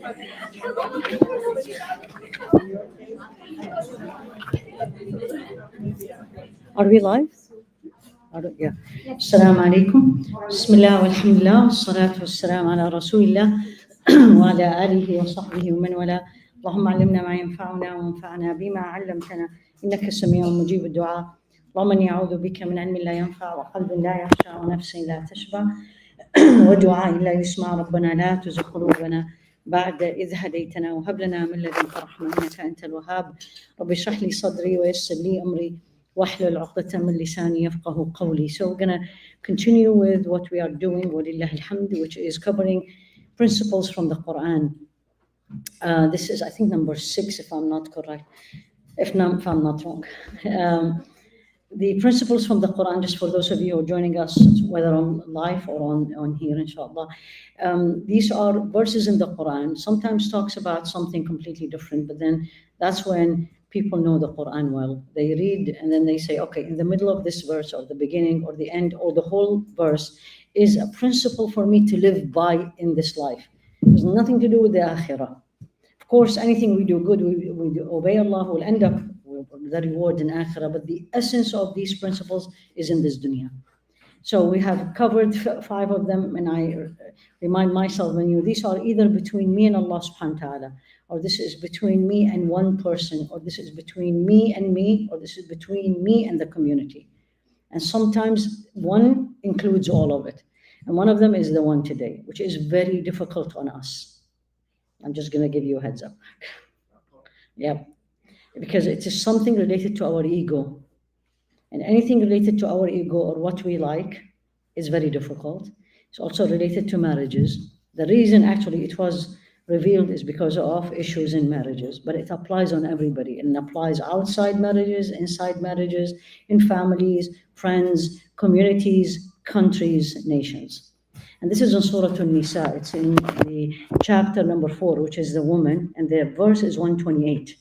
Are we live? Yeah. Assalamu alaikum. Bismillah walhamdulillah. Wassalatu wassalamu ala rasulillah wa ala alihi wa sahbihi wa man wala. اللهم علمنا ما ينفعنا وانفعنا بما علمتنا إنك سميع مجيب الدعاء. اللهم إني أعوذ بك من علم لا ينفع وقلب لا يخشع ونفس لا تشبع ودعاء لا يسمع. ربنا لا تزغ قلوبنا بعد إذ هديتنا وهب لنا من لدنك رحمة إنك أنت الوهاب. رب اشرح لي صدري ويسر لي أمري واحلل عقدة من لساني يفقه قولي. So we're going to continue with what we are doing, ولله الحمد, which is covering principles from the Quran. This is, I think, number 6, if I'm not correct, if I'm not wrong. The principles from the Quran, just for those of you who are joining us, whether on live or on here, inshallah. These are verses in the Quran. Sometimes talks about something completely different, but then that's when people know the Quran well. They read and then they say, okay, in the middle of this verse or the beginning or the end or the whole verse is a principle for me to live by in this life. It has nothing to do with the akhirah. Of course, anything we do good, we obey Allah, will end up with the reward in akhirah, but the essence of these principles is in this dunya. So we have covered 5 of them, and I remind myself when these are either between me and Allah subhanahu wa ta'ala, or this is between me and one person, or this is between me and me, or this is between me and the community. And sometimes one includes all of it. And one of them is the one today, which is very difficult on us. I'm just going to give you a heads up. Yeah, because it is something related to our ego. And anything related to our ego or what we like is very difficult. It's also related to marriages. The reason actually it was revealed is because of issues in marriages, but it applies on everybody. And it applies outside marriages, inside marriages, in families, friends, communities, countries, nations. And this is in Surah An-Nisaa. It's in the chapter number 4, which is the woman, and the verse is 128.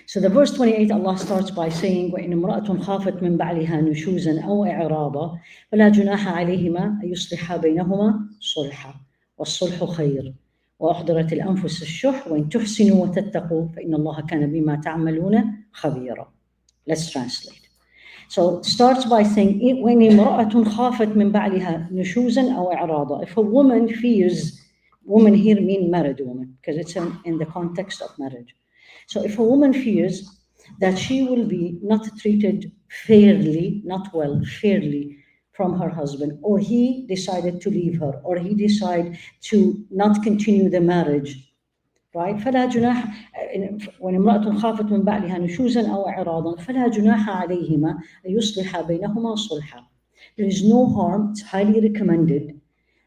So the verse 28, Allah starts by saying, وَإِنْ امْرَأَةٌ خَافَتْ مِنْ بَعْلِهَا نُشُوزًا أَوْ إِعْرَاضًا فَلَا جُنَاحَ عَلَيْهِمَا أَن يُصْلِحَا بَيْنَهُمَا صُلْحًا وَالصُّلْحُ خَيْرٌ وَأُحْضِرَتِ الْأَنفُسُ الشُّحَّ وَإِنْ تُحْسِنُوا وَتَتَّقُوا فَإِنَّ اللَّهَ كَانَ بِمَا تَعْمَلُونَ خَبِيرًا. Let's translate. So it starts by saying, وَإِنْ امْرَأَةٌ خَافَتْ مِنْ بَعْلِهَا نُشُوزًا أَوْ إِعْرَاضًا. If a woman fears, woman here mean married woman, because it's in the context of marriage. So if a woman fears that she will be not treated fairly, not well, fairly from her husband, or he decided to leave her, or he decided to not continue the marriage, right? فلا جناح وإن امرأة خافت من بعلها نشوزا أو إعراضا فلا جناح عليهما أن يصلحا بينهما صلحا. There is no harm, it's highly recommended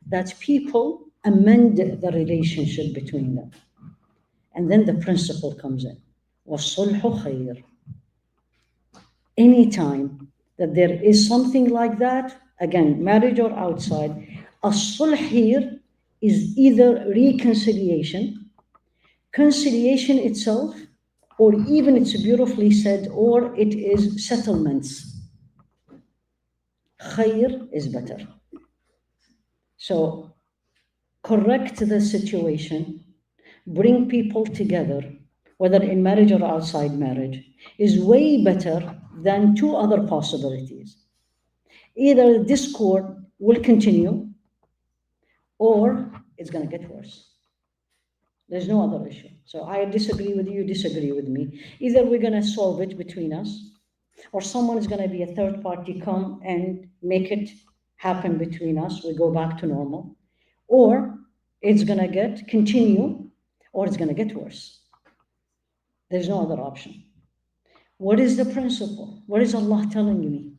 that people amend the relationship between them. And then the principle comes in. وَالصُّلْحُ خَيْرٌ. Anytime that there is something like that, again, marriage or outside, a sulh here is either reconciliation, conciliation itself, or even it's beautifully said, or it is settlements. Khair is better. So correct the situation, bring people together, whether in marriage or outside marriage, is way better than 2 other possibilities. Either discord will continue or it's going to get worse. There's no other issue. So I disagree with you, disagree with me. Either we're going to solve it between us, or someone is going to be a third party come and make it happen between us. We go back to normal. Or it's going to continue, or it's going to get worse. There's no other option. What is the principle? What is Allah telling me?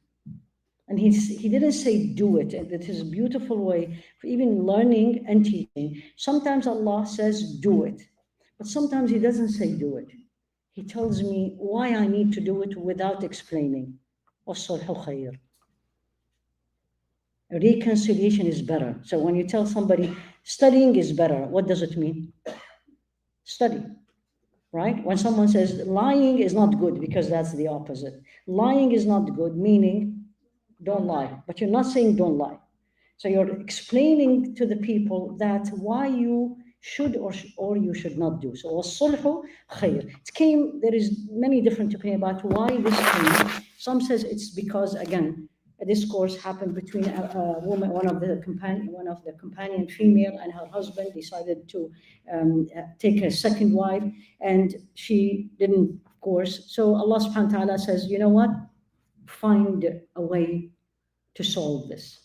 And he didn't say do it. It is a beautiful way for even learning and teaching. Sometimes Allah says do it, but sometimes He doesn't say do it. He tells me why I need to do it without explaining. وَالصُّلْحُ خَيْرٌ. Reconciliation is better. So when you tell somebody studying is better, what does it mean? Study. Right? When someone says lying is not good, because that's the opposite. Lying is not good, meaning don't lie. But you're not saying don't lie. So you're explaining to the people that why you should or you should not do. So والصلح خير. It came, there is many different opinions about why this came. Some says it's because, again, a discourse happened between a woman, one of the companion female, and her husband decided to take a second wife, and she didn't, of course. So Allah subhanahu wa ta'ala says, you know what? Find a way to solve this.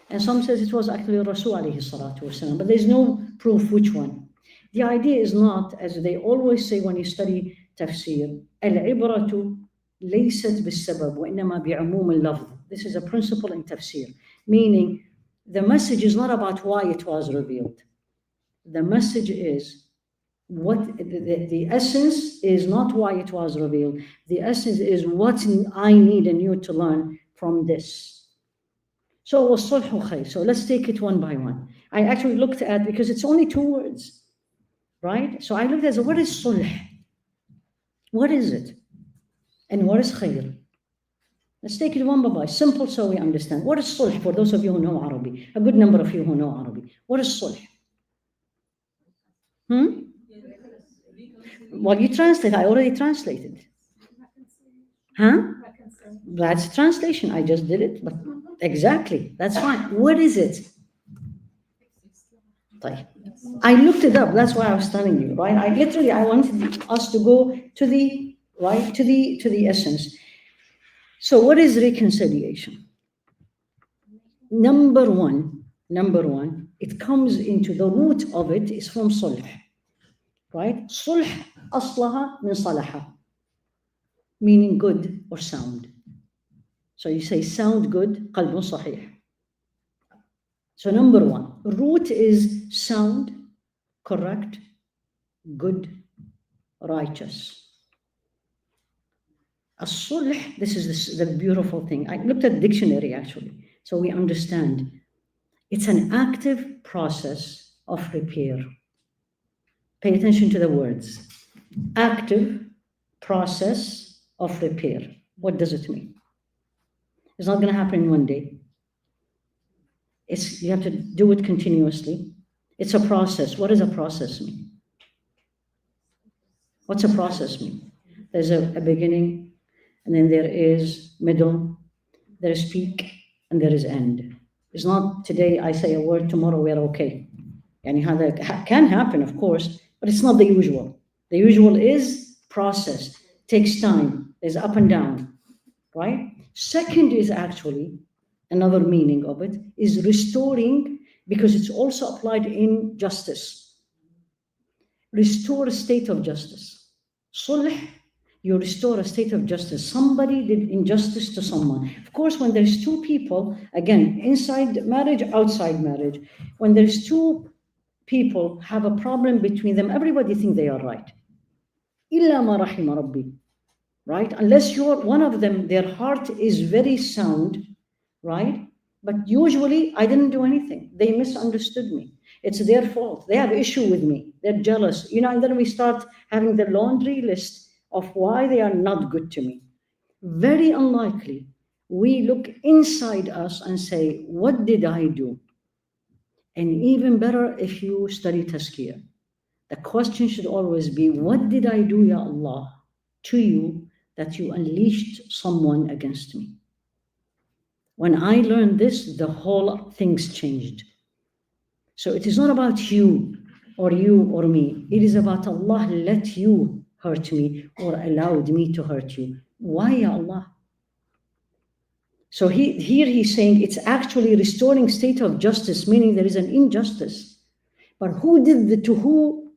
And some says it was actually Rasul alayhi salatu wasalam, but there's no proof which one. The idea is not, as they always say when you study tafsir, al-ibratu laysat bis-sabab wa innama bi'umum al-lafz. This is a principle in tafsir, meaning the message is not about why it was revealed. The message is what the essence is not why it was revealed. The essence is what I need and you to learn from this. So وَالصُّلْحُ خَيْرٌ. So let's take it one by one. I actually looked at, because it's only 2 words, right? So I looked at, what is sulh? What is it? And what is khayr? Let's take it one by one, simple so we understand. What is sulh for those of you who know Arabic? A good number of you who know Arabic. What is sulh? Well, you translate. I already translated. That's translation. I just did it, but exactly. That's fine. What is it? I looked it up. That's why I was telling you, right? I wanted us to go to the right to the essence. So, what is reconciliation? Number one, it comes into the root of it is from sulh, right? Sulh aslaha min salaha, meaning good or sound. So you say sound good, qalbun sahih. So number one, root is sound, correct, good, righteous. As-sulh, this is the beautiful thing. I looked at the dictionary actually, so we understand. It's an active process of repair. Pay attention to the words. Active process of repair. What does it mean? It's not going to happen in one day. You have to do it continuously. It's a process. What does a process mean? What's a process mean? There's a beginning, and then there is middle, there is peak, and there is end. It's not today I say a word, tomorrow we're okay. And how that can happen, of course, but it's not the usual. The usual is process, takes time, there's up and down, right? Second is actually, another meaning of it, is restoring, because it's also applied in justice. Restore a state of justice. Sulh, you restore a state of justice. Somebody did injustice to someone. Of course, when there's 2 people, again, inside marriage, outside marriage, when there's 2 people have a problem between them, everybody thinks they are right. Illa ma rahima rabbi. Right? Unless you're one of them, their heart is very sound, right? But usually, I didn't do anything. They misunderstood me. It's their fault. They have issue with me. They're jealous. And then we start having the laundry list of why they are not good to me. Very unlikely. We look inside us and say, what did I do? And even better if you study tazkiyah. The question should always be, what did I do, Ya Allah, to you that you unleashed someone against me? When I learned this, the whole things changed. So it is not about you or me. It is about Allah let you hurt me or allowed me to hurt you. Why, Ya Allah? So here he's saying it's actually restoring state of justice, meaning there is an injustice. But who did to who?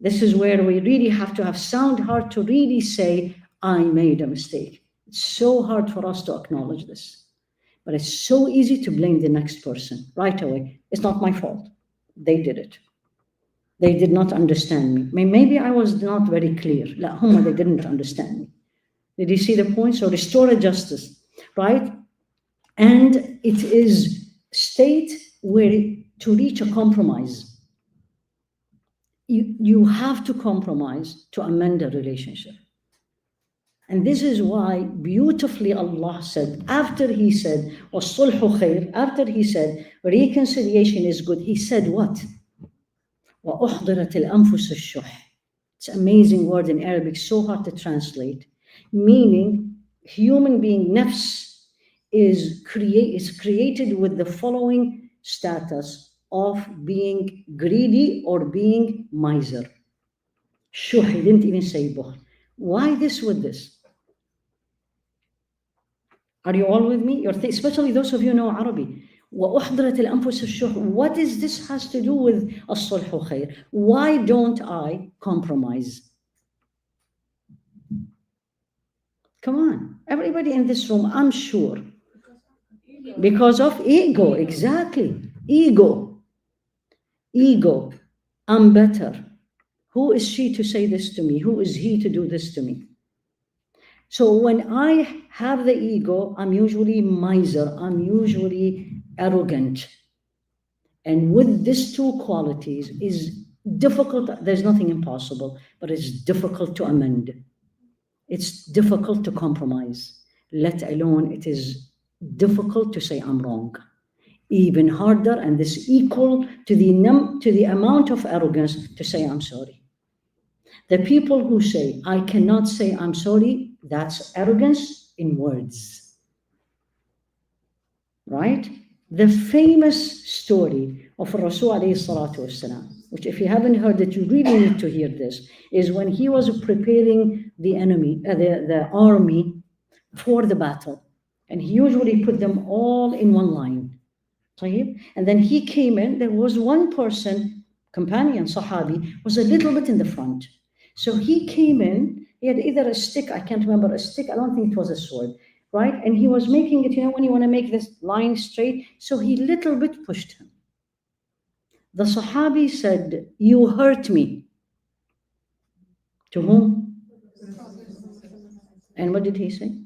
This is where we really have to have sound heart to really say, I made a mistake. It's so hard for us to acknowledge this. But it's so easy to blame the next person right away. It's not my fault. They did it. They did not understand me. Maybe I was not very clear. They didn't understand me. Did you see the point? So restore a justice, right? And it is state where to reach a compromise. You have to compromise to amend a relationship. And this is why beautifully Allah said, after he said, وَالصُّلْحُ خَيْرٌ, after he said, reconciliation is good, he said what? وَأُحْضِرَتِ الْأَنفُسُ الشُّحْ. It's an amazing word in Arabic, so hard to translate, meaning human being, nafs, is created with the following status of being greedy or being miser. Shuh, he didn't even say bukhl. Why this with this? Are you all with me? Especially those of you who know Arabic. وَأُحْضِرَتِ الْأَنفُسُ الشُّحْ. What is this has to do with الصُّلْحُ خَيْرٌ? Why don't I compromise? Come on, everybody in this room, I'm sure. Because of ego, exactly. Ego. I'm better. Who is she to say this to me? Who is he to do this to me? So when I have the ego, I'm usually miser. I'm usually arrogant. And with these two qualities is difficult. There's nothing impossible, but it's difficult to amend. It's difficult to compromise, let alone it is difficult to say I'm wrong. Even harder, and this equal to the amount of arrogance to say I'm sorry. The people who say, I cannot say I'm sorry, that's arrogance in words. Right? The famous story of Rasul alayhi salatu wasalam, which if you haven't heard it, you really need to hear this, is when he was preparing the enemy, the army for the battle. And he usually put them all in one line. And then he came in, there was one person, companion, Sahabi, was a little bit in the front. So he came in, he had either a stick, I can't remember, a stick, I don't think it was a sword, right? And he was making it, when you want to make this line straight, so he little bit pushed him. The Sahabi said, you hurt me. To whom? And what did he say?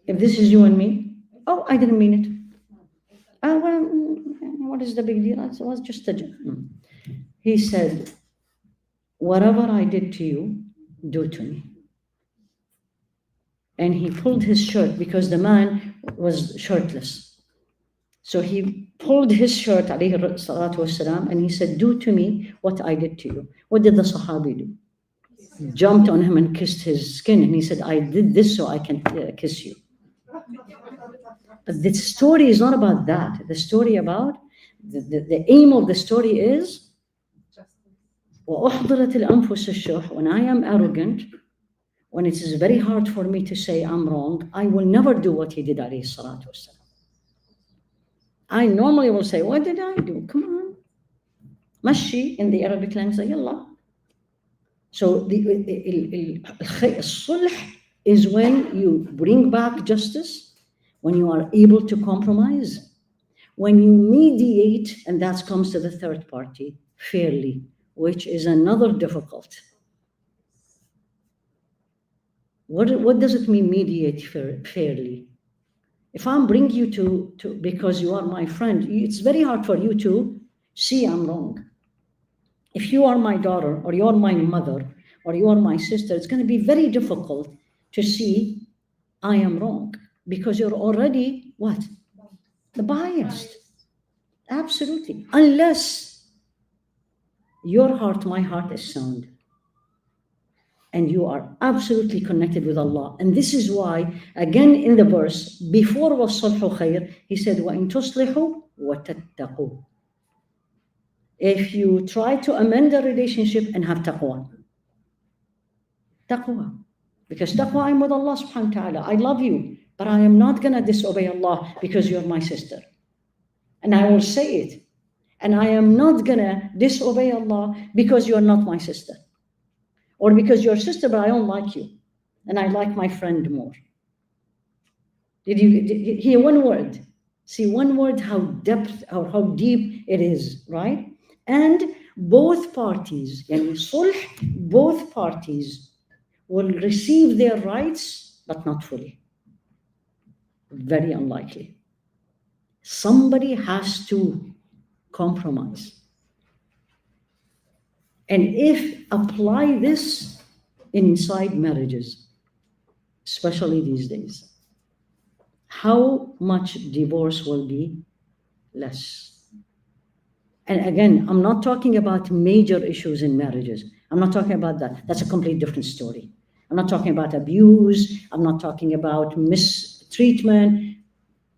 If this is you and me, oh, I didn't mean it. Well, what is the big deal? It was just a joke. He said, whatever I did to you, do to me. And he pulled his shirt because the man was shirtless. So he pulled his shirt, alayhi salatu wasalam, and he said, do to me what I did to you. What did the Sahabi do? He jumped on him and kissed his skin. And he said, I did this so I can kiss you. But the story is not about that. The story about, the aim of the story is, وَأُحْضِرَتِ الْأَنفُسُ الشُّحْ. When I am arrogant, when it is very hard for me to say I'm wrong, I will never do what he did, alayhi salatu wasalam. I normally will say, what did I do? Come on. Mashi in the Arabic language, yallah. So the sulh is when you bring back justice, when you are able to compromise, when you mediate, and that comes to the third party, fairly, which is another difficult. What does it mean, mediate fairly? If I'm bringing you to because you are my friend, it's very hard for you to see I'm wrong. If you are my daughter, or you're my mother, or you are my sister, it's going to be very difficult to see I am wrong, because you're already, what? The biased. Absolutely. Unless your heart, my heart is sound, and you are absolutely connected with Allah. And this is why, again in the verse, before وَالصَّلْحُ خَيْرٌ, he said, وَإِن تُصْلِحُوا وَتَتَّقُوا. If you try to amend a relationship and have taqwa. Taqwa. Because taqwa, I'm with Allah subhanahu wa ta'ala. I love you, but I am not going to disobey Allah because you're my sister. And I will say it. And I am not going to disobey Allah because you're not my sister. Or because you're sister, but I don't like you. And I like my friend more. Did you hear one word? See one word, how deep it is, right? And both parties, both parties will receive their rights, but not fully. Very unlikely. Somebody has to compromise. And if apply this inside marriages, especially these days, how much divorce will be less? And again, I'm not talking about major issues in marriages. I'm not talking about that. That's a completely different story. I'm not talking about abuse. I'm not talking about mistreatment.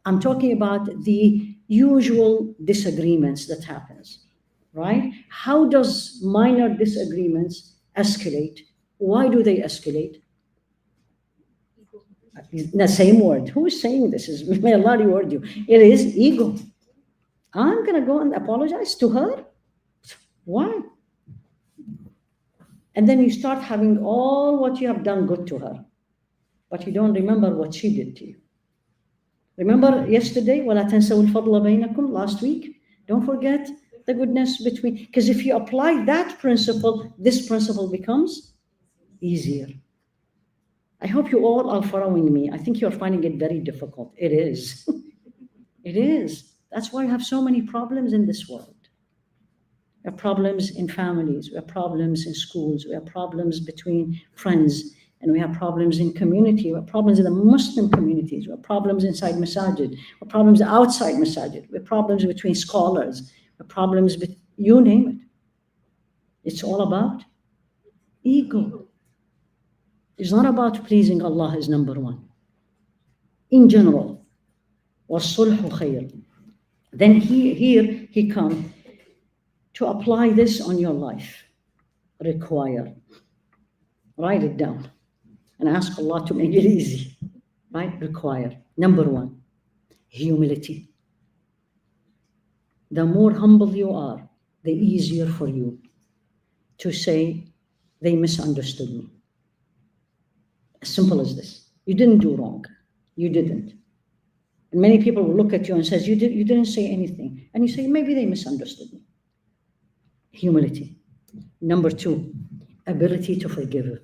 I'm talking about the usual disagreements that happens, right? How does minor disagreements escalate? Why do they escalate? The same word. Who is saying this? May Allah reward you. It is ego. I'm going to go and apologize to her? Why? And then you start having all what you have done good to her, but you don't remember what she did to you. Remember yesterday, وَلَا تَنْسَوُا الْفَضْلَ بَيْنَكُمْ, last week? Don't forget the goodness between, because if you apply that principle, this principle becomes easier. I hope you all are following me. I think you're finding it very difficult. It is. It is. That's why we have so many problems in this world. We have problems in families, we have problems in schools, we have problems between friends, and we have problems in community, we have problems in the Muslim communities, we have problems inside masajid, we have problems outside masajid, we have problems between scholars, we have problems with, you name it. It's all about ego. It's not about pleasing Allah as number one. In general, وَالصُّلْحُ خَيْرٌ. Then here he comes to apply this on your life. Require. Write it down and ask Allah to make it easy. Right? Require. Number one, humility. The more humble you are, the easier for you to say, they misunderstood me. As simple as this. You didn't do wrong. You didn't. And many people will look at you and says, you didn't say anything. And you say, maybe they misunderstood me. Humility. Number two, ability to forgive.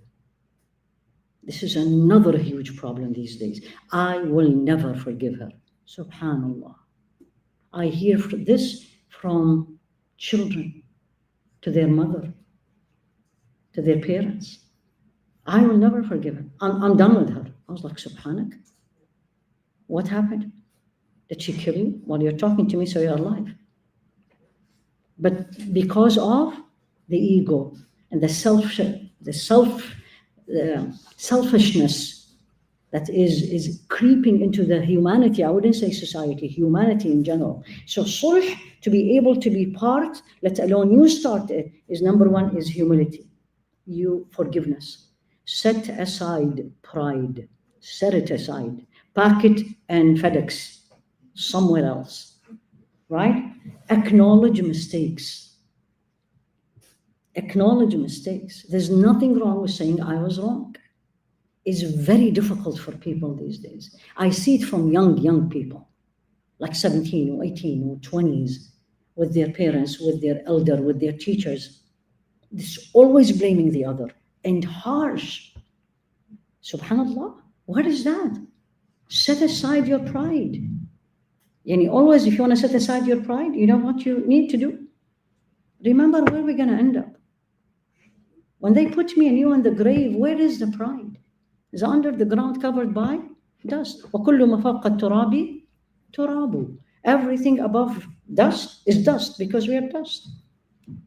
This is another huge problem these days. I will never forgive her. Subhanallah. I hear this from children to their mother, to their parents. I will never forgive her. I'm done with her. I was like, Subhanak. What happened? Did she kill you? Well, you're talking to me, so you're alive. But because of the ego and the selfishness that is creeping into the humanity, I wouldn't say society, humanity in general. So sulh, to be able to be part, let alone you start it, is number one is humility. Forgiveness. Set aside pride. Set it aside. Pack it and FedEx somewhere else. Right? Acknowledge mistakes. Acknowledge mistakes. There's nothing wrong with saying I was wrong. It's very difficult for people these days. I see it from young people, like 17 or 18 or 20s, with their parents, with their elder, with their teachers. This always blaming the other and harsh. Subhanallah, what is that? Set aside your pride. Yani always, if you want to set aside your pride, you know what you need to do? Remember where we're going to end up. When they put me and you in the grave, where is the pride? It's under the ground covered by dust. وَكُلُّ مَفَوْقَ التُّرَابِ تُرَابُ. Everything above dust is dust because we are dust.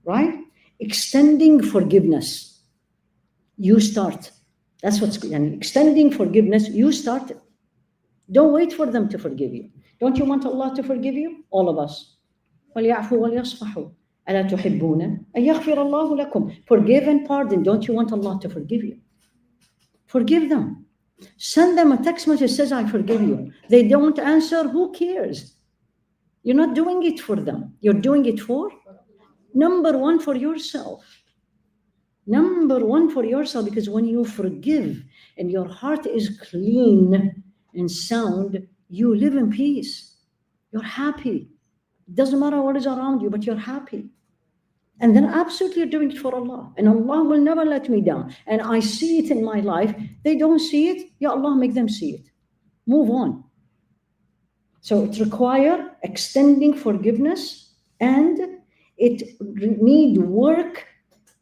Right? Extending forgiveness. You start. That's what's extending forgiveness. You start it. Don't wait for them to forgive you. Don't you want Allah to forgive you? All of us. وَلْيَعْفُوا وَلْيَصْفَحُوا أَلَا تُحِبُّونَ أَن يَغْفِرَ اللَّهُ لَكُمْ. Forgive and pardon. Don't you want Allah to forgive you? Forgive them. Send them a text message that says, I forgive you. They don't answer, who cares? You're not doing it for them. You're doing it for, number one, for yourself. Number one, for yourself, because when you forgive and your heart is clean and sound, you live in peace. You're happy. It doesn't matter what is around you, but you're happy. And then absolutely you're doing it for Allah. And Allah will never let me down. And I see it in my life. They don't see it. Ya Allah, make them see it. Move on. So it requires extending forgiveness, and it needs work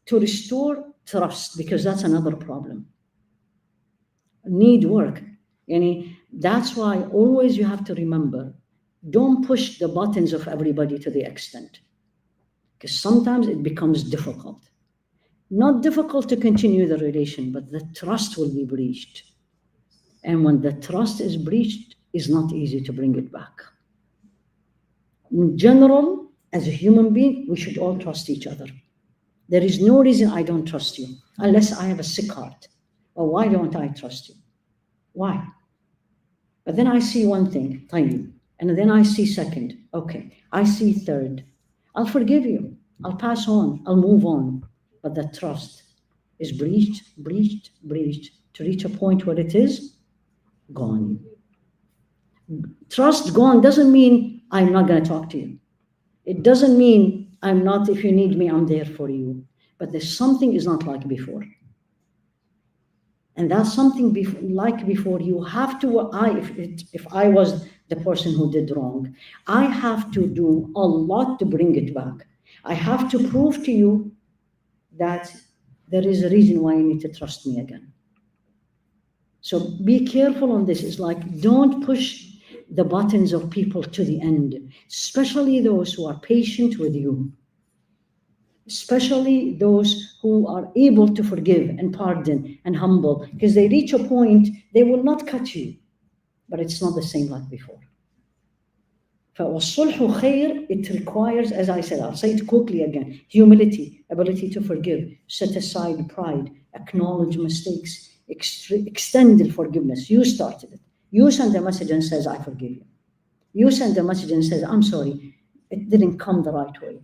to restore trust, because that's another problem. Need work. That's why always you have to remember, don't push the buttons of everybody to the extent. Because sometimes it becomes difficult. Not difficult to continue the relation, but the trust will be breached. And when the trust is breached, it's not easy to bring it back. In general, as a human being, we should all trust each other. There is no reason I don't trust you, unless I have a sick heart. Or why don't I trust you? Why? But then I see one thing, طيب, and then I see second, okay, I see third. I'll forgive you, I'll pass on, I'll move on. But the trust is breached, to reach a point where it is gone. Trust gone doesn't mean I'm not going to talk to you. It doesn't mean I'm not, if you need me, I'm there for you. But there's something is not like before. And that's something like before. You have to, if I was the person who did wrong, I have to do a lot to bring it back. I have to prove to you that there is a reason why you need to trust me again. So be careful on this. It's like, don't push the buttons of people to the end, especially those who are patient with you, especially those who are able to forgive and pardon and humble, because they reach a point, they will not cut you, but it's not the same like before. فَوَالصُّلْحُ خَيْرٌ, it requires, as I said, I'll say it quickly again, humility, ability to forgive, set aside pride, acknowledge mistakes, extend the forgiveness. You started it. You send a message and says, I forgive you. You send a message and says, I'm sorry, it didn't come the right way.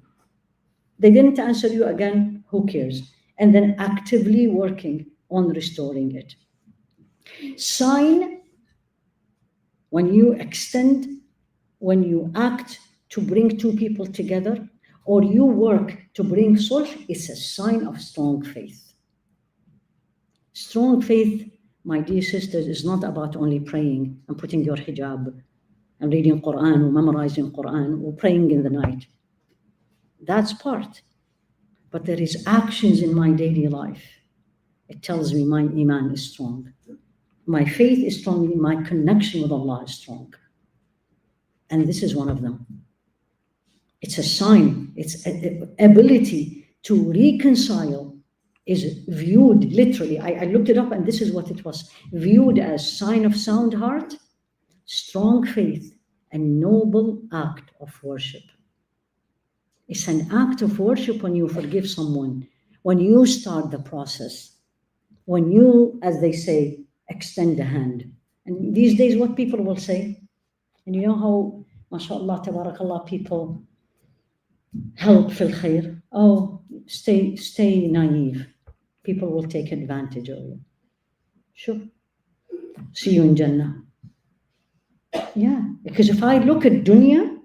They didn't answer you again, who cares? And then actively working on restoring it. Sign, when you extend, when you act to bring two people together, or you work to bring sulh, it's a sign of strong faith. Strong faith, my dear sisters, is not about only praying and putting your hijab and reading Quran or memorizing Quran or praying in the night. That's part. But there is actions in my daily life. It tells me my iman is strong. My faith is strong. My connection with Allah is strong. And this is one of them. It's a sign. It's an ability to reconcile is viewed literally. I looked it up and this is what it was. Viewed as sign of sound heart, strong faith, and noble act of worship. It's an act of worship when you forgive someone, when you start the process, when you, as they say, extend the hand. And these days, what people will say, and you know how, mashallah, tabarakallah, people help fil khair. Oh, stay naive. People will take advantage of you. Sure. See you in Jannah. Yeah, because if I look at dunya,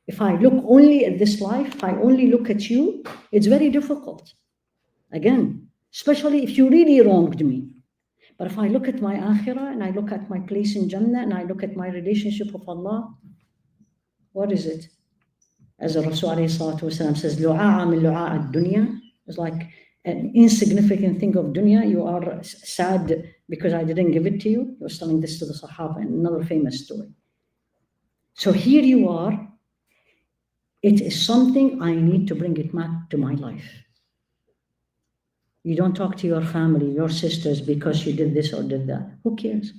if I look only at this life, if I only look at you, it's very difficult. Again, especially if you really wronged me. But if I look at my akhirah and I look at my place in Jannah and I look at my relationship with Allah, what is it? As the Rasul says, lu'a'a min lu'a'a ad-dunya. It's like an insignificant thing of dunya. You are sad because I didn't give it to you. He was telling this to the Sahaba in another famous story. So here you are. It is something I need to bring it back to my life. You don't talk to your family, your sisters, because you did this or did that. Who cares?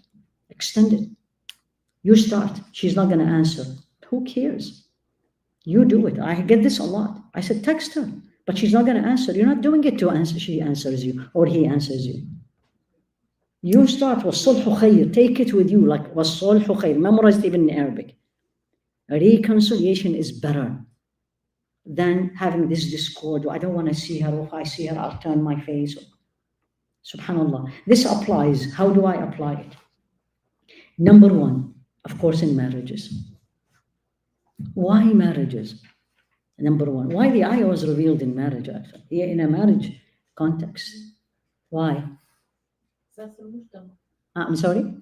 Extend it. You start. She's not going to answer. Who cares? You do it. I get this a lot. I said, text her, but she's not going to answer. You're not doing it to answer. She answers you or he answers you. You start. وَالصُّلْحُ خَيْرٌ. Take it with you like وَالصُّلْحُ خَيْرٌ. Memorized even in Arabic. Reconciliation is better than having this discord. I don't want to see her. If I see her, I'll turn my face. Subhanallah. This applies. How do I apply it? Number one, of course, in marriages. Why marriages? Number one, why the ayah was revealed in marriage, actually, in a marriage context. Why? I'm sorry?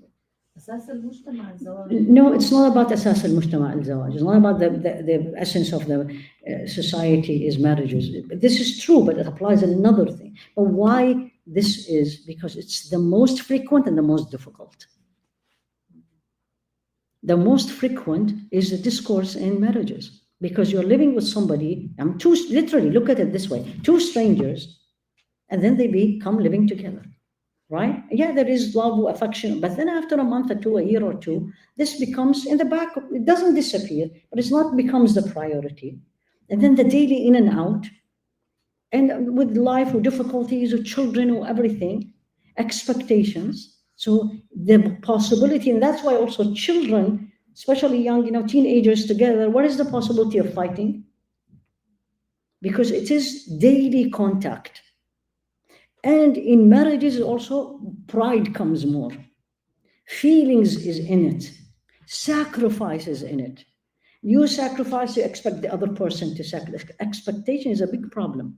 No, it's not about asas al-mujtama al-zawaj. It's not about the essence of the society is marriages. This is true, but it applies in another thing. But why this is? Because it's the most frequent and the most difficult. The most frequent is the discourse in marriages. because you're living with somebody, literally, look at it this way, two strangers, and then they become living together, right? Yeah, there is love, affection, but then after a month or two, a year or two, this becomes in the back, it doesn't disappear, but it's not becomes the priority. And then the daily in and out, and with life, with difficulties, with children, or everything, expectations. So the possibility, and that's why also children, especially young, teenagers together, what is the possibility of fighting? Because it is daily contact. And in marriages also, pride comes more. Feelings is in it. Sacrifice is in it. You sacrifice, you expect the other person to sacrifice. Expectation is a big problem.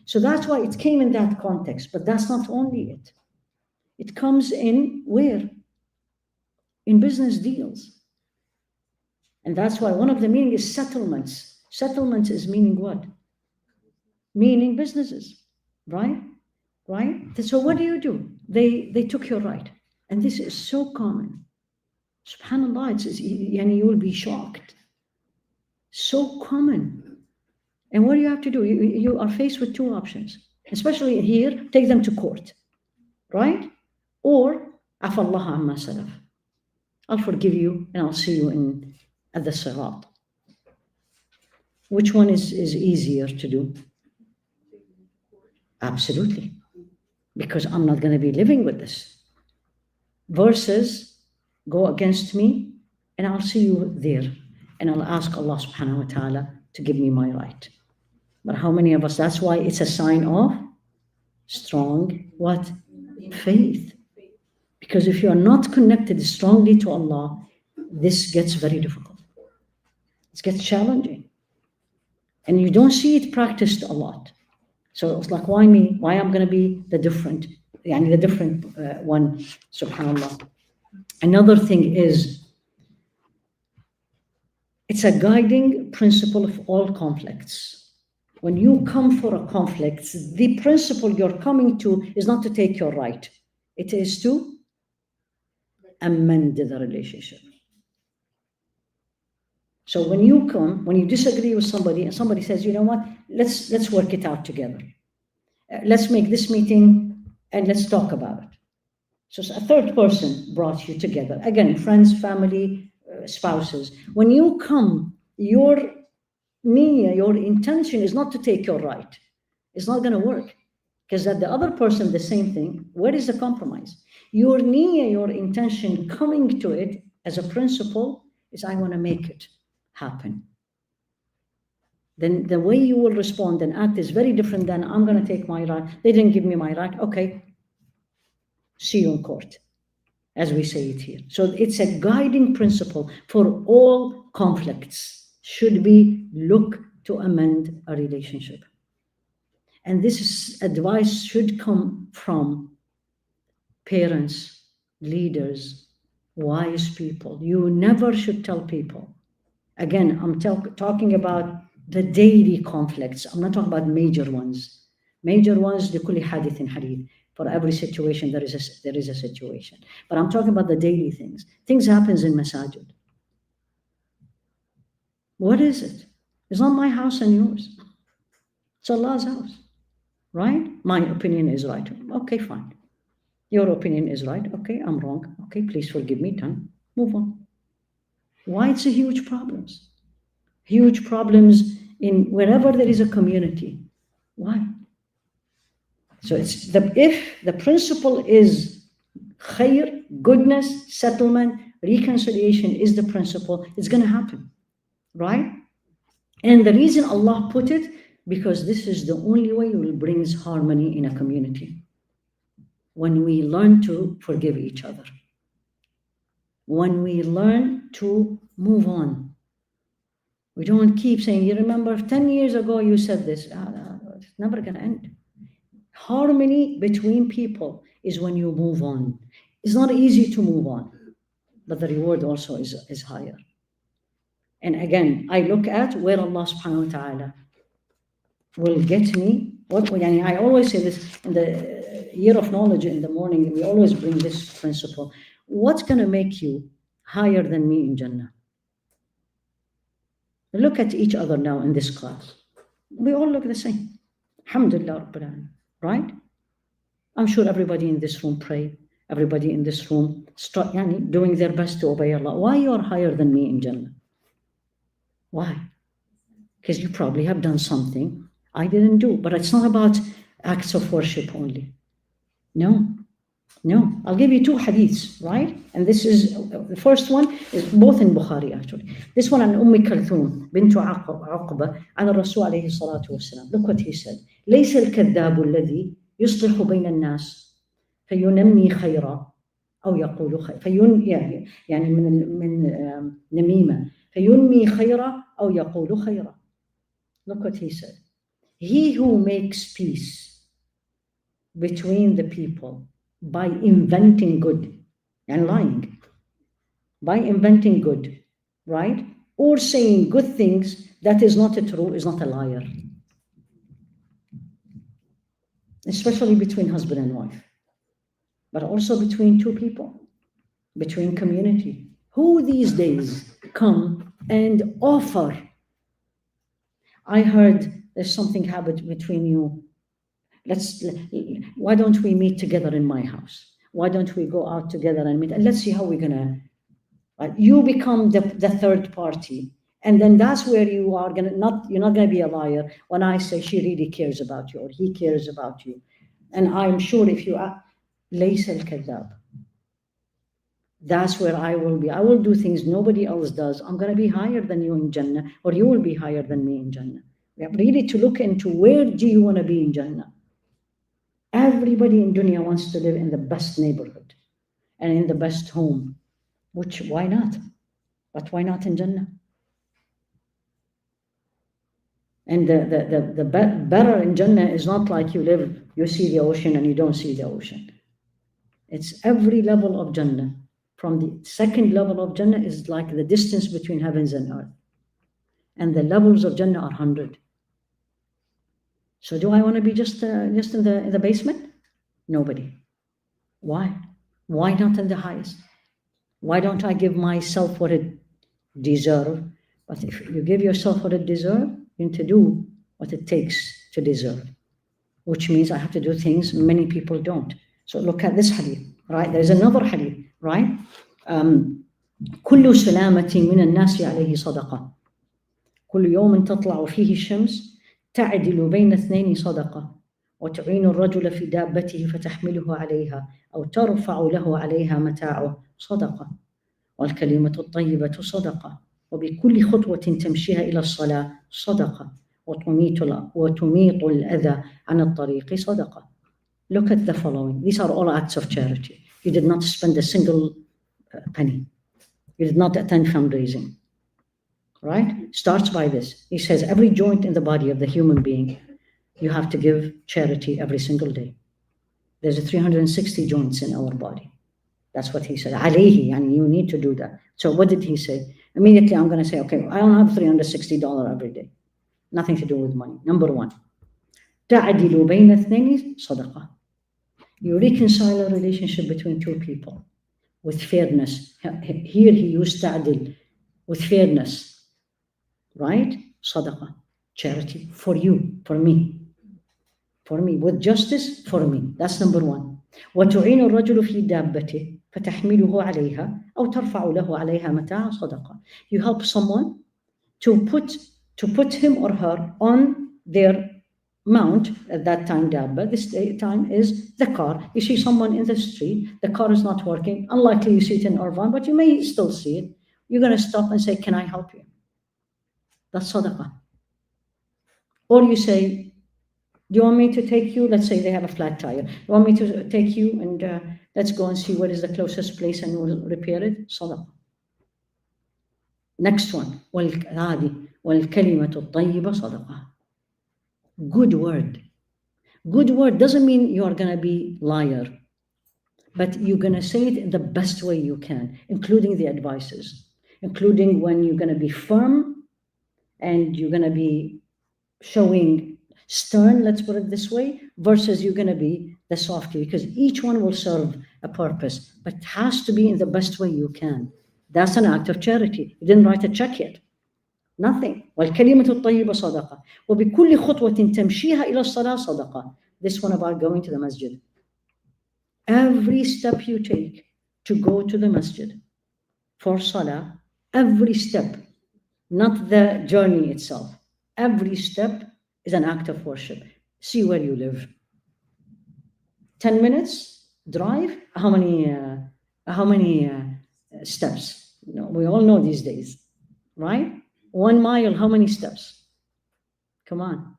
So that's why it came in that context, but that's not only it. It comes in where? In business deals. And that's why one of the meaning is settlements. Settlements is meaning what? Meaning businesses, right? Right? So what do? They took your right. And this is so common. SubhanAllah, you will be shocked. So common. And what do you have to do? You are faced with two options. Especially here, take them to court, right? Or, Afa Allah amma salaf. I'll forgive you and I'll see you at the Sirat. Which one is easier to do? Absolutely. Because I'm not going to be living with this. Versus, go against me and I'll see you there. And I'll ask Allah subhanahu wa ta'ala to give me my right. But how many of us, that's why it's a sign of strong, what? Faith. Because if you are not connected strongly to Allah, this gets very difficult. It gets challenging. And you don't see it practiced a lot. So it's like, why me? Why I'm going to be the different one, subhanAllah. Another thing is, it's a guiding principle of all conflicts. When you come for a conflict, the principle you're coming to is not to take your right. It is to amend the relationship. So when you disagree with somebody and somebody says, you know what, let's work it out together. Let's make this meeting and let's talk about it. So a third person brought you together. Again, friends, family, spouses. When you come, your intention is not to take your right. It's not going to work. Because that the other person, the same thing, where is the compromise? Your niyyah, your intention coming to it as a principle is, I want to make it happen. Then the way you will respond and act is very different than, I'm going to take my right. They didn't give me my right. Okay, see you in court, as we say it here. So it's a guiding principle for all conflicts. Should we look to amend a relationship? And this advice should come from parents, leaders, wise people. You never should tell people. Again, I'm talking about the daily conflicts. I'm not talking about major ones. Major ones, لكل حادث حديث. For every situation, there is a situation. But I'm talking about the daily things. Things happens in masajid. What is it? It's not my house and yours. It's Allah's house. Right? My opinion is right. Okay, fine. Your opinion is right. Okay, I'm wrong. Okay, please forgive me. Done. Move on. Why it's a huge problems? Huge problems in wherever there is a community. Why? So if the principle is khair, goodness, settlement, reconciliation is the principle, it's going to happen. Right? And the reason Allah put it, because this is the only way it will bring harmony in a community. When we learn to forgive each other. When we learn to move on. We don't keep saying, you remember 10 years ago you said this. It's never going to end. Harmony between people is when you move on. It's not easy to move on, but the reward also is higher. And again, I look at where Allah subhanahu wa ta'ala will get me. I always say this in the year of knowledge in the morning, we always bring this principle. What's going to make you higher than me in Jannah? Look at each other now in this class. We all look the same. Alhamdulillah Rabbil Alameen, right? I'm sure everybody in this room pray. Everybody in this room doing their best to obey Allah. Why you are higher than me in Jannah? Why? Because you probably have done something I didn't do. But it's not about acts of worship only. No. I'll give you two hadiths, right? And this is, the first one is both in Bukhari actually. This one on Kalthum bint Aqba على الرسول عليه الصلاة والسلام. Look what he said. ليس الكذاب الذي يصلح بين الناس فينمي خيرا أو يقول خيرا يعني من نميمة فينمي خيرا أو يقول خيرا. Look what he said. He who makes peace between the people by inventing good and lying, by inventing good, right? Or saying good things that is not true, is not a liar. Especially between husband and wife, but also between two people, between community. Who these days come and offer? I heard there's something happened between you. Why don't we meet together in my house? Why don't we go out together and meet? And let's see how we're gonna. You become the third party, and then that's where you are you're not gonna be a liar when I say she really cares about you or he cares about you. And I'm sure if you are ليس الكذاب, that's where I will be. I will do things nobody else does. I'm gonna be higher than you in Jannah, or you will be higher than me in Jannah. We have really to look into where do you want to be in Jannah. Everybody in dunya wants to live in the best neighborhood and in the best home, which why not? But why not in Jannah? And the better in Jannah is not like you see the ocean and you don't see the ocean. It's every level of Jannah. From the second level of Jannah is like the distance between heavens and earth. And the levels of Jannah are 100. So do I want to be just in the basement? Nobody. Why? Why not in the highest? Why don't I give myself what it deserves? But if you give yourself what it deserves, you need to do what it takes to deserve, which means I have to do things many people don't. So look at this hadith, right? There's another hadith, right? كل سلامة من الناس عليه صدقة كل يوم تطلع فيه الشمس تعدل بين اثنين صدقة وتعين الرجل في دابته فتحمله عليها أو ترفع له عليها متاعه صدقة والكلمة الطيبة صدقة وبكل خطوة تمشيها إلى الصلاة صدقة وتميط الأذى عن الطريق صدقة. Look at the following. These are all acts of charity. You did not spend a single penny. You did not attend fundraising. Right? Starts by this. He says every joint in the body of the human being, you have to give charity every single day. There's 360 joints in our body. That's what he said. Alayhi, and you need to do that. So what did he say? Immediately I'm going to say, okay, I don't have $360 every day. Nothing to do with money. Number one. تعدل بين اثنين صدقة. You reconcile a relationship between two people with fairness. Here he used تعدل with fairness. Right? Sadaqah, charity for you, for me, with justice for me. That's number one. وتعين الرجل في دابته فتحمله عليها أو ترفع له عليها متاع صدقة. You help someone to put him or her on their mount. At that time, dabba. This time is the car. You see someone in the street, the car is not working. Unlikely you see it in Irvan, but you may still see it. You're going to stop and say, "Can I help you?" That's sadaqah. Or you say, do you want me to take you? Let's say they have a flat tire. You want me to take you and let's go and see what is the closest place and we'll repair it? Sadaqah. Next one. وَالْكَلِمَةُ الطَّيِّبَةُ صَدَقَةٌ. Good word. Good word doesn't mean you are going to be liar, but you're going to say it in the best way you can, including the advices, including when you're going to be firm and you're going to be showing stern, let's put it this way, versus you're going to be the softy, because each one will serve a purpose, but it has to be in the best way you can. That's an act of charity. You didn't write a check yet. Nothing. والكلمة الطيبة صدقة. وبكل خطوة تمشيها إلى الصلاة صدقة. This one about going to the masjid. Every step you take to go to the masjid for salah, every step, not the journey itself, every step is an act of worship. See where you live. 10 minutes drive, how many steps? We all know these days, right? 1 mile, how many steps? Come on.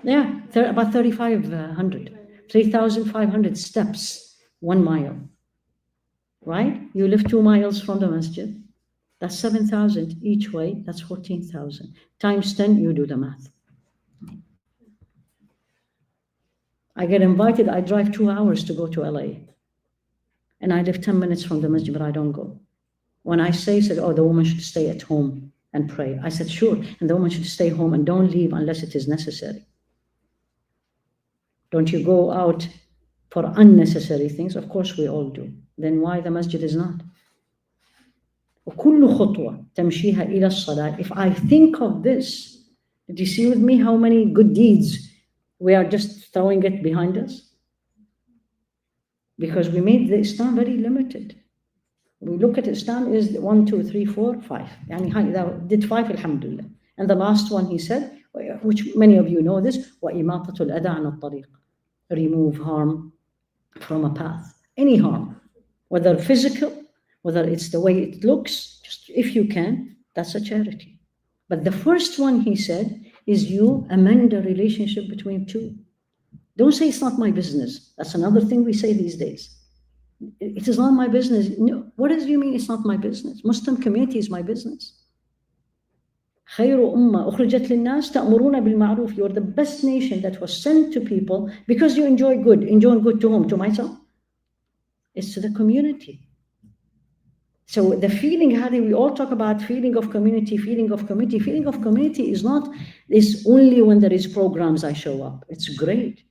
Yeah, about 3,500 steps, 1 mile, right? You live 2 miles from the masjid. That's 7,000 each way. That's 14,000 times 10. You do the math. I get invited. I drive 2 hours to go to LA, and I live 10 minutes from the masjid, but I don't go. When I said, oh, the woman should stay at home and pray, I said, sure, and the woman should stay home and don't leave unless it is necessary. Don't you go out for unnecessary things? Of course we all do. Then why the masjid is not? وكل خطوة تمشيها إلى الصلاة. If I think of this, do you see with me how many good deeds we are just throwing it behind us? Because we made the Islam very limited. We look at Islam is 1, 2, 3, 4, 5. يعني did 5, alhamdulillah. And the last one he said, which many of you know this, وَإِمَاطَةُ الْأَذَى عَنِ الطَّرِيقِ. Remove harm from a path. Any harm, whether physical, whether it's the way it looks, just if you can, that's a charity. But the first one he said is you amend a relationship between two. Don't say it's not my business. That's another thing we say these days. It is not my business. No, what does you mean it's not my business? Muslim community is my business. خير أمة أخرجت للناس تأمرون بالمعروف. You're the best nation that was sent to people because you enjoy good. Enjoying good to whom? To myself? It's to the community. So the feeling, Hadi, we all talk about feeling of community, feeling of community. Feeling of community is not this only when there is programs I show up. It's great.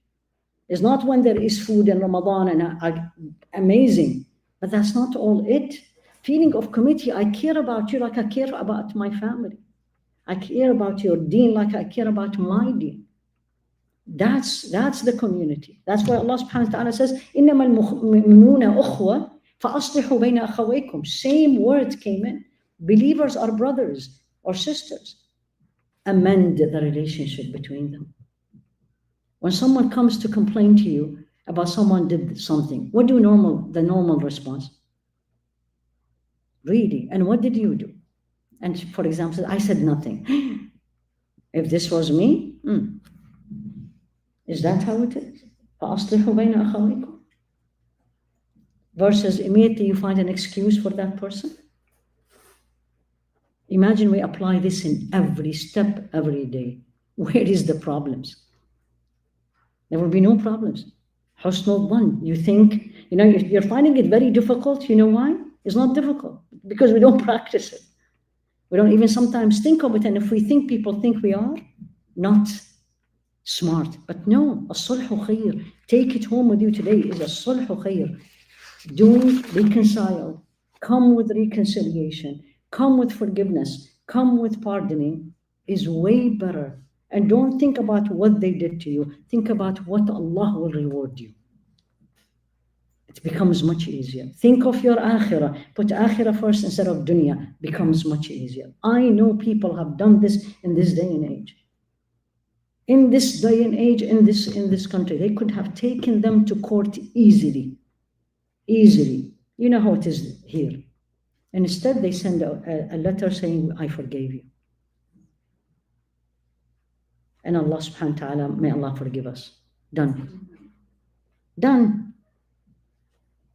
It's not when there is food in Ramadan and amazing. But that's not all it. Feeling of community, I care about you like I care about my family. I care about your deen like I care about my deen. That's the community. That's why Allah subhanahu wa ta'ala says, إِنَّمَا الْمُؤْمِنُونَ أُخْوَةٌ فَأَصْلِحُوا بَيْنَ أَخَوَيْكُمْ. Same word came in. Believers are brothers or sisters. Amend the relationship between them. When someone comes to complain to you about someone did something, what do the normal response? Really? And what did you do? And for example, I said nothing. If this was me, is that how it is? فَأَصْلِحُوا بَيْنَ أَخَوَيْكُمْ. Versus immediately you find an excuse for that person. Imagine we apply this in every step, every day. Where is the problems? There will be no problems. Husnul dhan. You think, you're finding it very difficult. You know why? It's not difficult. Because we don't practice it. We don't even sometimes think of it. And if we think people think we are not smart. But no, as-sulhu khair. Take it home with you today is as-sulhu khair. Doing reconcile. Come with reconciliation. Come with forgiveness. Come with pardoning is way better. And don't think about what they did to you. Think about what Allah will reward you. It becomes much easier. Think of your akhirah. Put akhirah first instead of dunya. Becomes much easier. I know people have done this in this day and age. In this day and age, in this country, they could have taken them to court easily. Easily. You know how it is here. And instead, they send a letter saying, I forgave you. And Allah subhanahu wa ta'ala, may Allah forgive us. Done. Done.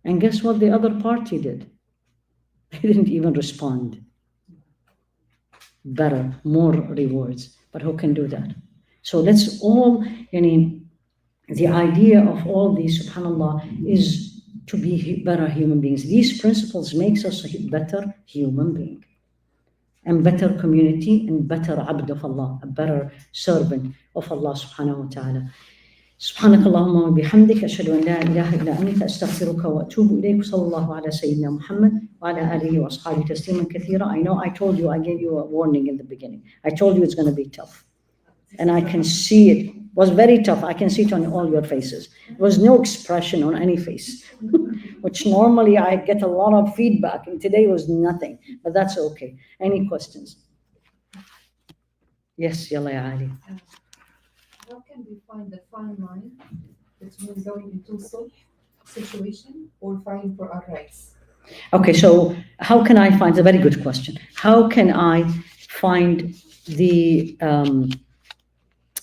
And guess what the other party did? They didn't even respond. Better, more rewards. But who can do that? So let's all, the idea of all these, subhanAllah, is to be better human beings. These principles makes us a better human being. And better community and better abd of Allah, a better servant of Allah subhanahu wa ta'ala. سبحانك اللهم وبحمدك أشهد أن لا إله إلا أنت أستغفرك وأتوب إليك صلى الله على سيدنا محمد وعلى آله وأصحابه تسليما كثيرا. I know I told you, I gave you a warning in the beginning. I told you it's going to be tough. And I can see it. It was very tough. I can see it on all your faces. There was no expression on any face, which normally I get a lot of feedback, and today was nothing. But that's okay. Any questions? Yes, Yalla ya Ali. How can we find the fine line between going into sulh situation or fighting for our rights? Okay, so how can I find, it's a very good question. How can I find the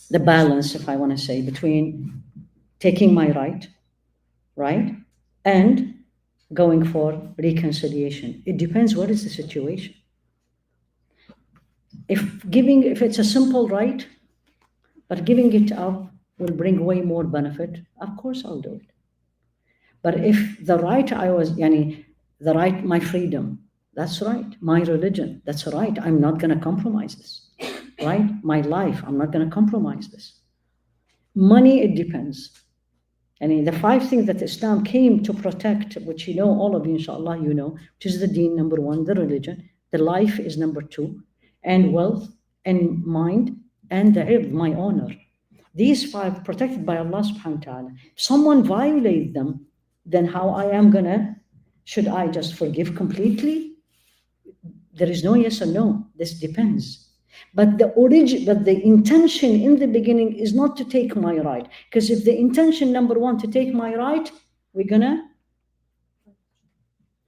balance, if I want to say, between taking my right, and going for reconciliation? It depends what is the situation. If it's a simple right, but giving it up will bring way more benefit, of course I'll do it. But if the right the right, my freedom, that's right. My religion, that's right. I'm not going to compromise this, right? My life, I'm not going to compromise this. Money, it depends. And the 5 things that Islam came to protect, which all of you, inshallah, which is the deen, number 1, the religion, the life is number 2, and wealth, and mind, and the ird, my honor. These 5 protected by Allah subhanahu wa ta'ala. If someone violates them, then how I am should I just forgive completely? There is no yes or no. This depends. But the intention in the beginning is not to take my right. Because if the intention, number 1, to take my right,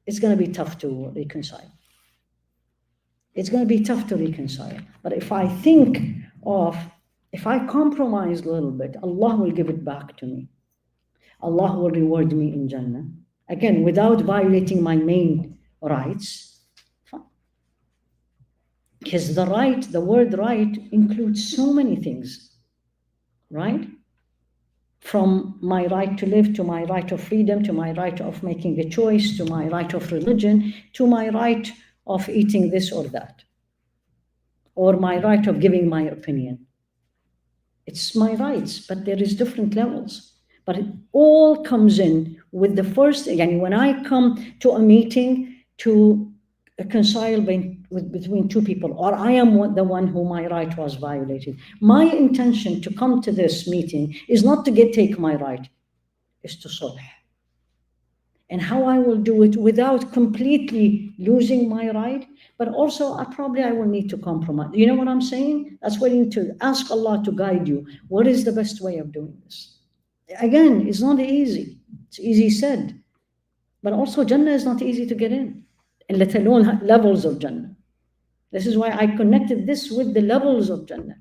it's gonna be tough to reconcile. It's gonna be tough to reconcile. But if I compromise a little bit, Allah will give it back to me. Allah will reward me in Jannah. Again, without violating my main rights. Because the word right includes so many things, right? From my right to live, to my right of freedom, to my right of making a choice, to my right of religion, to my right of eating this or that, or my right of giving my opinion. It's my rights, but there is different levels. But it all comes in with the first, when I come to a meeting to reconcile between 2 people, or I am the one who my right was violated. My intention to come to this meeting is not to take my right, is to sulh. And how I will do it without completely losing my right, but also I will need to compromise. You know what I'm saying? That's why you need to ask Allah to guide you. What is the best way of doing this? Again, it's not easy. It's easy said. But also Jannah is not easy to get in, and let alone levels of Jannah. This is why I connected this with the levels of Jannah.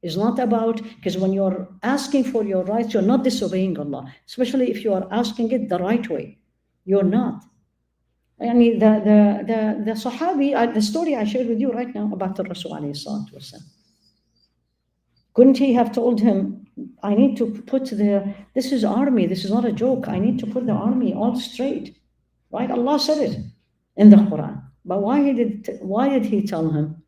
It's not about, because when you're asking for your rights, you're not disobeying Allah, especially if you are asking it the right way. You're not. I mean, the Sahabi, the story I shared with you right now about the Rasul alayhi salatu wasalam. Couldn't he have told him, I need to put this is army, this is not a joke, I need to put the army all straight, right? Allah said it in the Quran. But why did he tell him?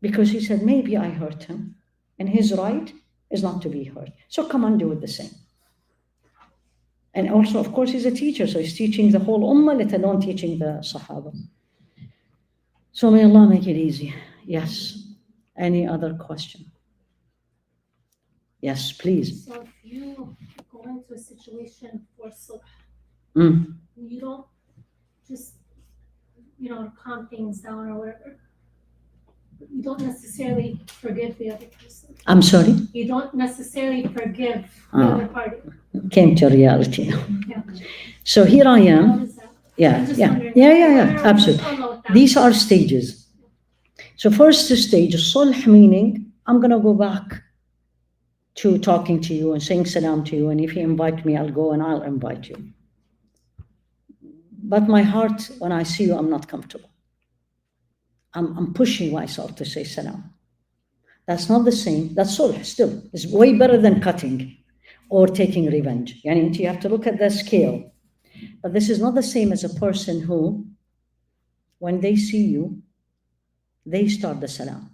Because he said, maybe I hurt him, and his right is not to be hurt. So come on, do it the same. And also, of course, he's a teacher, so he's teaching the whole ummah, let alone teaching the Sahaba. So may Allah make it easy. Yes. Any other question? Yes, please. So if you go into a situation for sulh, you don't just, calm things down or whatever. You don't necessarily forgive the other person. I'm sorry? You don't necessarily forgive the other party. Came to reality. Yeah. So here I am. How does that? Yeah, absolutely. These are stages. So first stage, sulh, meaning I'm going to go back to talking to you and saying salam to you, and if you invite me, I'll go and I'll invite you. But my heart, when I see you, I'm not comfortable. I'm pushing myself to say salam. That's not the same. That's sulh still. It's way better than cutting or taking revenge. You have to look at the scale. But this is not the same as a person who, when they see you, they start the salam.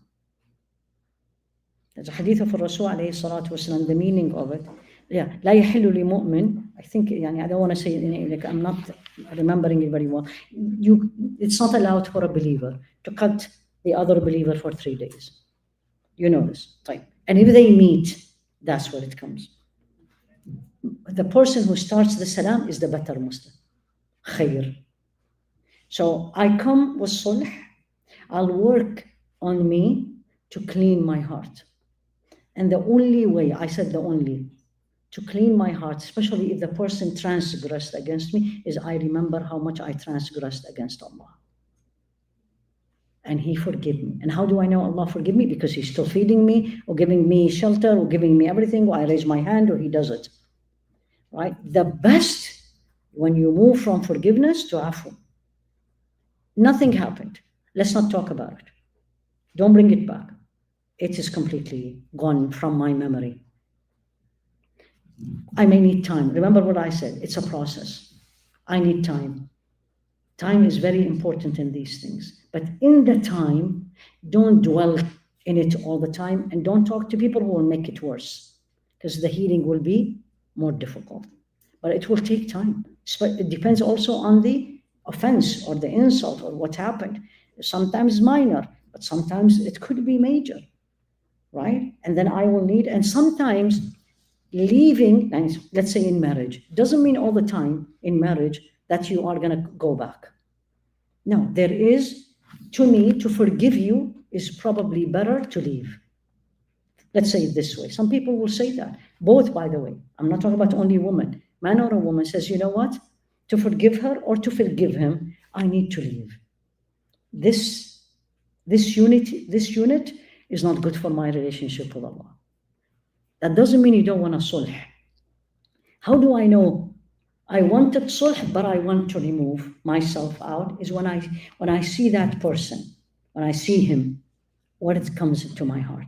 There's a hadith of Rasul alayhi salatu wasalam, the meaning of it, Yeah, لا يحل لمؤمن. I think يعني I don't want to say it, like I'm not remembering it very well. It's not allowed for a believer to cut the other believer for 3 days. You know this, right? And if they meet, that's where it comes. The person who starts the salam is the better Muslim. Khair. So I come with sulh. I'll work on me to clean my heart. And the only way, I said the only, to clean my heart, especially if the person transgressed against me, is I remember how much I transgressed against Allah. And He forgive me. And how do I know Allah forgive me? Because He's still feeding me, or giving me shelter, or giving me everything, or I raise my hand, or He does it. Right? The best, when you move from forgiveness to afu. Nothing happened. Let's not talk about it. Don't bring it back. It is completely gone from my memory. I may need time. Remember what I said. It's a process. I need time. Time is very important in these things. But in the time, don't dwell in it all the time, and don't talk to people who will make it worse, because the healing will be more difficult. But it will take time. It depends also on the offense or the insult or what happened. Sometimes minor, but sometimes it could be major, right? And then I will need, and sometimes leaving, let's say in marriage, doesn't mean all the time in marriage that you are going to go back. No, there is, to me, to forgive you is probably better to leave. Let's say it this way. Some people will say that. Both, by the way. I'm not talking about only women. Man or a woman says, you know what? To forgive her or to forgive him, I need to leave. This unit is not good for my relationship with Allah. That doesn't mean you don't want a sulh. How do I know I wanted sulh, but I want to remove myself out? Is when I see that person, when I see him, what it comes into my heart.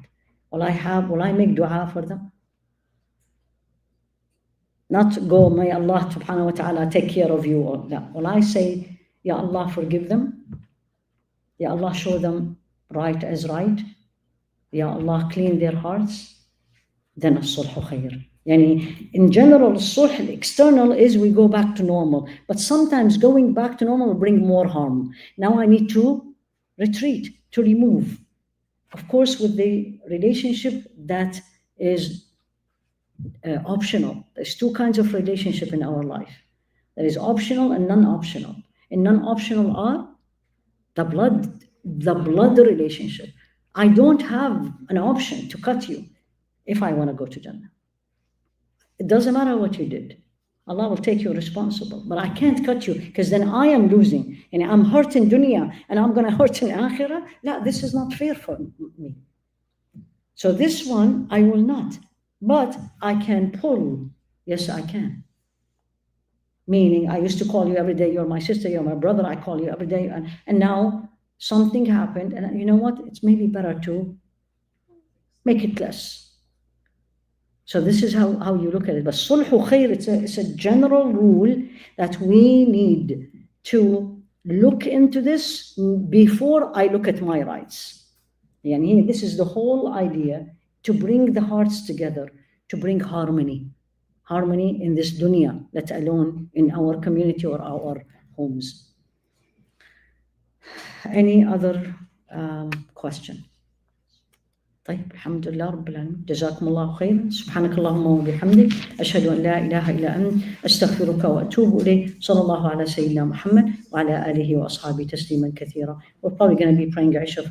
Will I make dua for them? Not go, may Allah subhanahu wa ta'ala take care of you, or that. Will I say, Ya Allah, forgive them? Ya Allah, show them right as right? Ya Allah, clean their hearts? Then as-sulhu khair. Yani, in general, sulh, external is we go back to normal. But sometimes going back to normal will bring more harm. Now I need to retreat, to remove. Of course, with the relationship that is optional. There's 2 kinds of relationship in our life. There is optional and non-optional. And non-optional are the blood relationship. I don't have an option to cut you if I want to go to Jannah. It doesn't matter what you did. Allah will take you responsible. But I can't cut you, because then I am losing. And I'm hurt in dunya and I'm going to hurt in akhirah. No, this is not fair for me. So this one, I will not. But I can pull. Yes, I can. Meaning, I used to call you every day. You're my sister, you're my brother. I call you every day. And now something happened. And you know what? It's maybe better to make it less. So this is how you look at it. But sulhu khair, it's a general rule that we need to look into this before I look at my rights. Yani, this is the whole idea, to bring the hearts together, to bring harmony in this dunya, let alone in our community or our homes. Any other question? طيب الحمد لله رب العالمين جزاكم الله خيرا سبحانك اللهم وبحمدك أشهد أن لا إله إلا أنت أستغفرك وأتوب إليك صلى الله على سيدنا محمد وعلى آله وأصحابه تسليما كثيرا. We're probably going to be praying Isha for